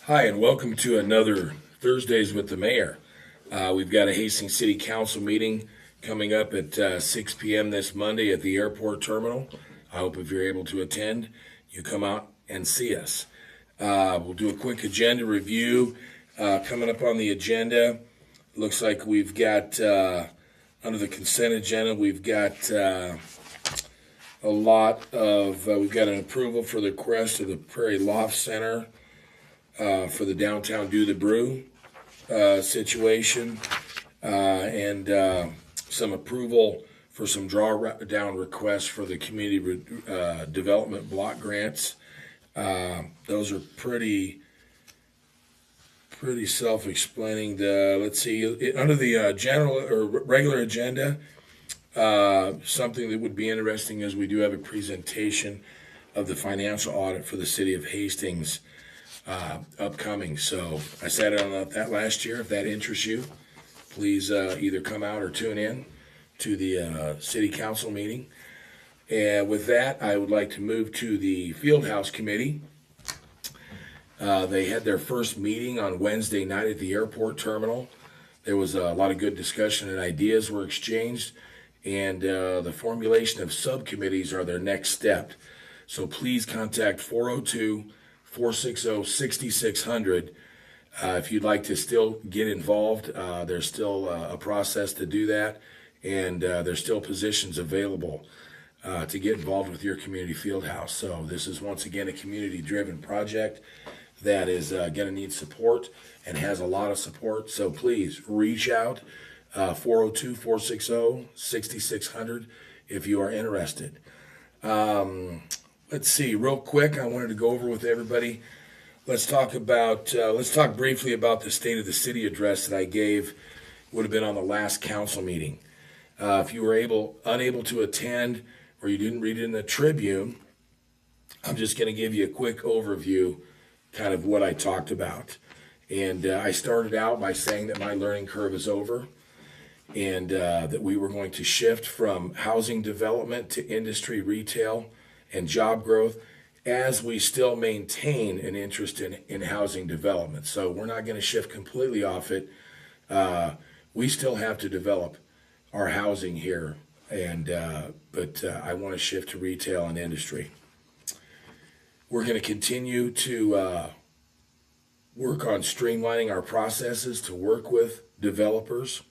Hi, and welcome to another Thursdays with the Mayor. We've got a Hastings City Council meeting coming up at 6 p.m. this Monday at the airport terminal. I hope if you're able to attend, you come out and see us. We'll do a quick agenda review. Coming up on the agenda, looks like we've got, under the consent agenda, we've got we've got an approval for the request of the Prairie Loft Center for the downtown Do the Brew situation, and some approval for some drawdown requests for the community development block grants. Those are pretty self-explaining. Let's see, under the general or regular agenda, something that would be interesting is we do have a presentation of the financial audit for the city of Hastings upcoming. So I sat on that last year. If that interests you, please either come out or tune in to the city council meeting. And with that, I would like to move to the Fieldhouse Committee. They had their first meeting on Wednesday night at the airport terminal. There was a lot of good discussion and ideas were exchanged, and the formulation of subcommittees are their next step. So please contact 402-460-6600 if you'd like to still get involved. There's still a process to do that, and there's still positions available to get involved with your community field house. So this is once again a community-driven project that is going to need support and has a lot of support. So please reach out, 402-460-6600 if you are interested. Let's see, real quick, I wanted to go over with everybody. Let's talk briefly about the State of the City address that I gave. Would have been on the last council meeting. If you were unable to attend or you didn't read it in the Tribune, I'm just going to give you a quick overview, kind of what I talked about. And I started out by saying that my learning curve is over, and that we were going to shift from housing development to industry, retail, and job growth, as we still maintain an interest in housing development. So we're not going to shift completely off it. We still have to develop our housing here, but I want to shift to retail and industry. We're going to continue to work on streamlining our processes to work with developers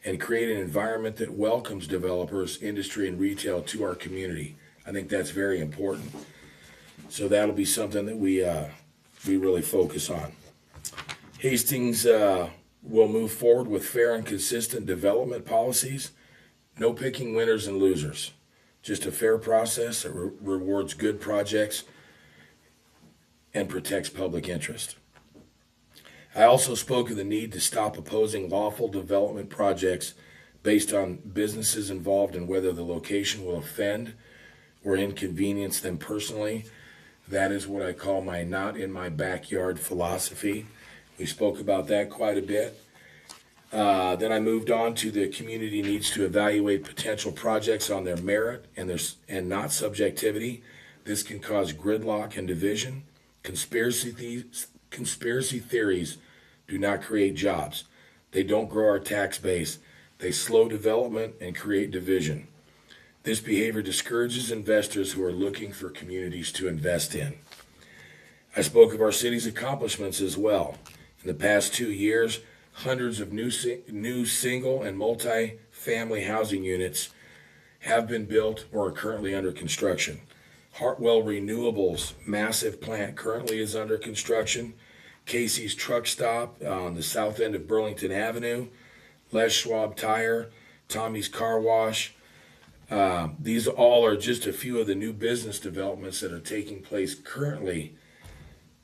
and create an environment that welcomes developers, industry, and retail to our community. I think that's very important. So that'll be something that we really focus on. Hastings will move forward with fair and consistent development policies. No picking winners and losers. Just a fair process that rewards good projects and protects public interest. I also spoke of the need to stop opposing lawful development projects based on businesses involved and whether the location will offend or inconvenience them personally. That is what I call my not in my backyard philosophy. We spoke about that quite a bit. Then I moved on to the community needs to evaluate potential projects on their merit and not subjectivity. This can cause gridlock and division. Conspiracy theories do not create jobs. They don't grow our tax base. They slow development and create division. This behavior discourages investors who are looking for communities to invest in. I spoke of our city's accomplishments as well. In the past 2 years, hundreds of new single and multi-family housing units have been built or are currently under construction. Hartwell Renewables' massive plant currently is under construction. Casey's Truck Stop on the south end of Burlington Avenue. Les Schwab Tire, Tommy's Car Wash. These all are just a few of the new business developments that are taking place currently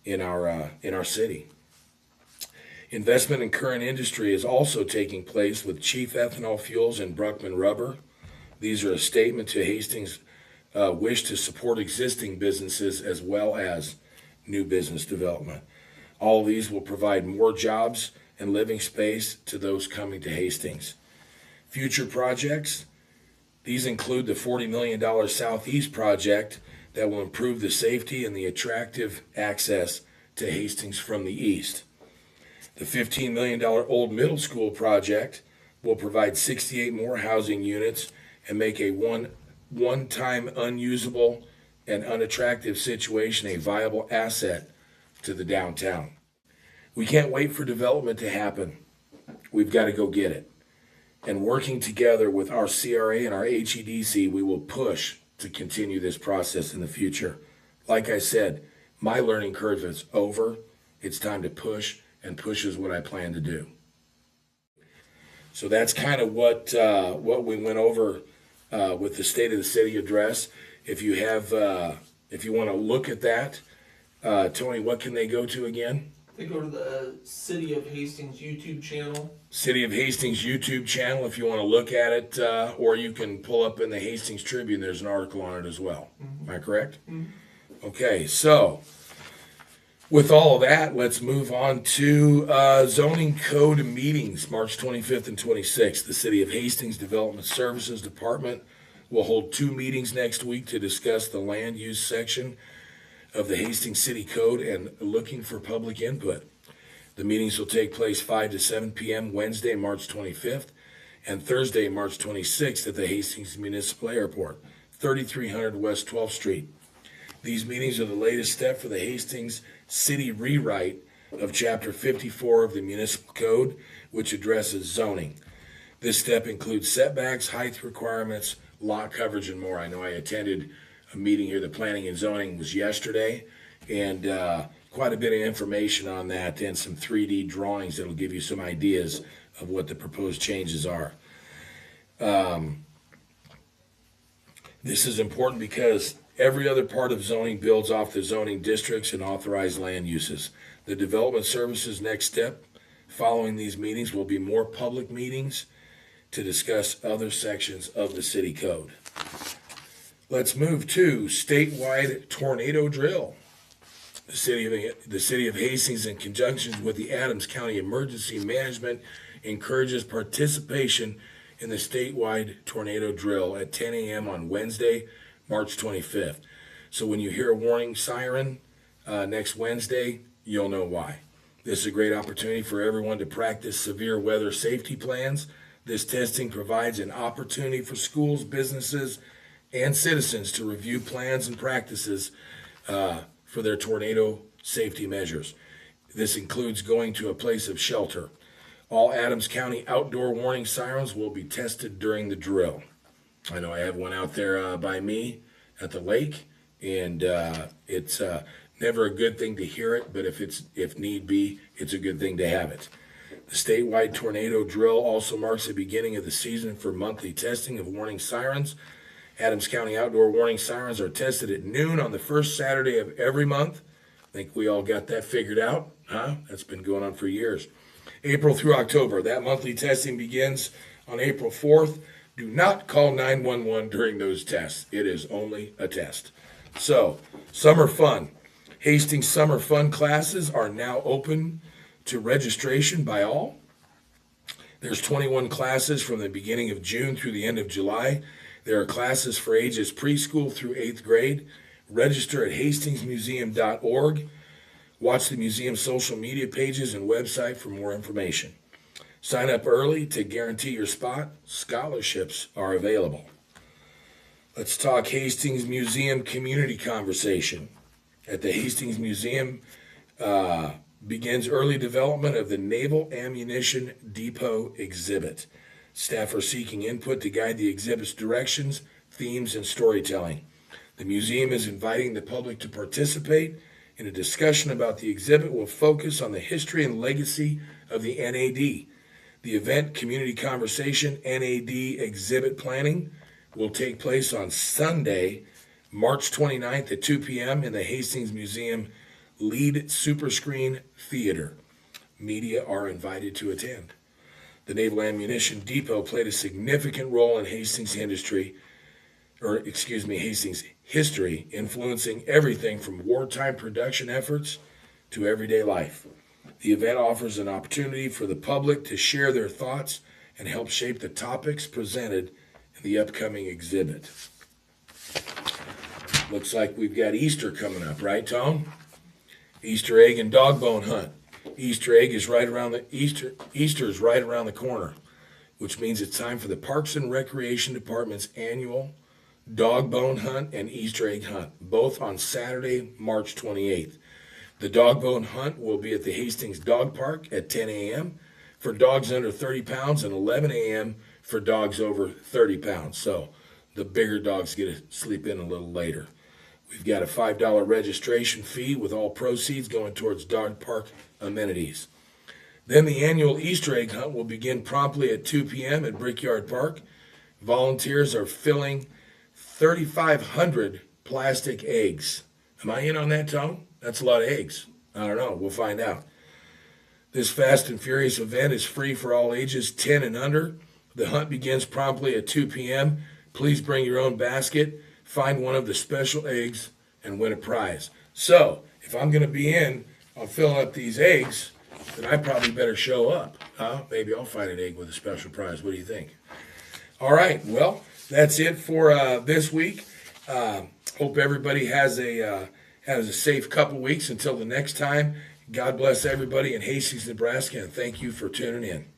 in our city. Investment in current industry is also taking place with Chief Ethanol Fuels and Bruckman Rubber. These are a statement to Hastings' wish to support existing businesses as well as new business development. All of these will provide more jobs and living space to those coming to Hastings. Future projects, these include the $40 million Southeast project that will improve the safety and the attractive access to Hastings from the east. The $15 million old middle school project will provide 68 more housing units and make a one-time unusable and unattractive situation a viable asset to the downtown. We can't wait for development to happen. We've got to go get it. And working together with our CRA and our HEDC, we will push to continue this process in the future. Like I said, my learning curve is over. It's time to push, and push is what I plan to do. So that's kind of what we went over with the State of the City address. If you want to look at that, Tony, what can they go to again? They go to the City of Hastings YouTube channel. City of Hastings YouTube channel if you want to look at it, or you can pull up in the Hastings Tribune. There's an article on it as well. Mm-hmm. Am I correct? Mm-hmm. Okay, so with all of that, let's move on to zoning code meetings, March 25th and 26th. The City of Hastings Development Services Department will hold 2 meetings next week to discuss the land use section of the Hastings City Code and looking for public input. The meetings will take place 5 to 7 p.m. Wednesday, March 25th, and Thursday, March 26th at the Hastings Municipal Airport, 3300 West 12th Street. These meetings are the latest step for the Hastings City rewrite of Chapter 54 of the Municipal Code, which addresses zoning. This step includes setbacks, height requirements, lot coverage, and more. I know I attended a meeting here, the Planning and Zoning was yesterday, and quite a bit of information on that and some 3D drawings that'll give you some ideas of what the proposed changes are. This is important because every other part of zoning builds off the zoning districts and authorized land uses. The Development Services next step following these meetings will be more public meetings to discuss other sections of the city code. Let's move to statewide tornado drill. The city of Hastings, in conjunction with the Adams County Emergency Management, encourages participation in the statewide tornado drill at 10 a.m. on Wednesday, March 25th. So when you hear a warning siren next Wednesday, you'll know why. This is a great opportunity for everyone to practice severe weather safety plans. This testing provides an opportunity for schools, businesses, and citizens to review plans and practices for their tornado safety measures. This includes going to a place of shelter. All Adams County outdoor warning sirens will be tested during the drill. I know I have one out there by me at the lake, and it's never a good thing to hear it, but if need be, it's a good thing to have it. The statewide tornado drill also marks the beginning of the season for monthly testing of warning sirens. Adams County outdoor warning sirens are tested at noon on the first Saturday of every month. I think we all got that figured out, huh? That's been going on for years. April through October. That monthly testing begins on April 4th. Do not call 911 during those tests. It is only a test. So, summer fun. Hastings summer fun classes are now open to registration by all. There's 21 classes from the beginning of June through the end of July. There are classes for ages preschool through 8th grade. Register at hastingsmuseum.org. Watch the museum's social media pages and website for more information. Sign up early to guarantee your spot. Scholarships are available. Let's talk Hastings Museum community conversation. At the Hastings Museum begins early development of the Naval Ammunition Depot exhibit. Staff are seeking input to guide the exhibit's directions, themes, and storytelling. The museum is inviting the public to participate in a discussion about the exhibit will focus on the history and legacy of the NAD. The event, Community Conversation NAD Exhibit Planning, will take place on Sunday, March 29th at 2 p.m. in the Hastings Museum Lead Superscreen Theater. Media are invited to attend. The Naval Ammunition Depot played a significant role in Hastings history, influencing everything from wartime production efforts to everyday life. The event offers an opportunity for the public to share their thoughts and help shape the topics presented in the upcoming exhibit. Looks like we've got Easter coming up, right, Tom? Easter egg and dog bone hunt. Easter egg is right around the Easter is right around the corner, which means it's time for the Parks and Recreation Department's annual dog bone hunt and Easter egg hunt, both on Saturday, March 28th. The dog bone hunt will be at the Hastings Dog Park at 10 a.m. for dogs under 30 pounds and 11 a.m. for dogs over 30 pounds. So the bigger dogs get to sleep in a little later. We've got a $5 registration fee with all proceeds going towards dog park amenities. Then the annual Easter egg hunt will begin promptly at 2 p.m. at Brickyard Park. Volunteers are filling 3,500 plastic eggs. Am I in on that, Tom? That's a lot of eggs. I don't know. We'll find out. This Fast and Furious event is free for all ages 10 and under. The hunt begins promptly at 2 p.m. Please bring your own basket, find one of the special eggs, and win a prize. So, if I'm going to be in on filling up these eggs, then I probably better show up. Maybe I'll find an egg with a special prize. What do you think? All right. Well, that's it for this week. Hope everybody has a safe couple weeks until the next time. God bless everybody in Hastings, Nebraska, and thank you for tuning in.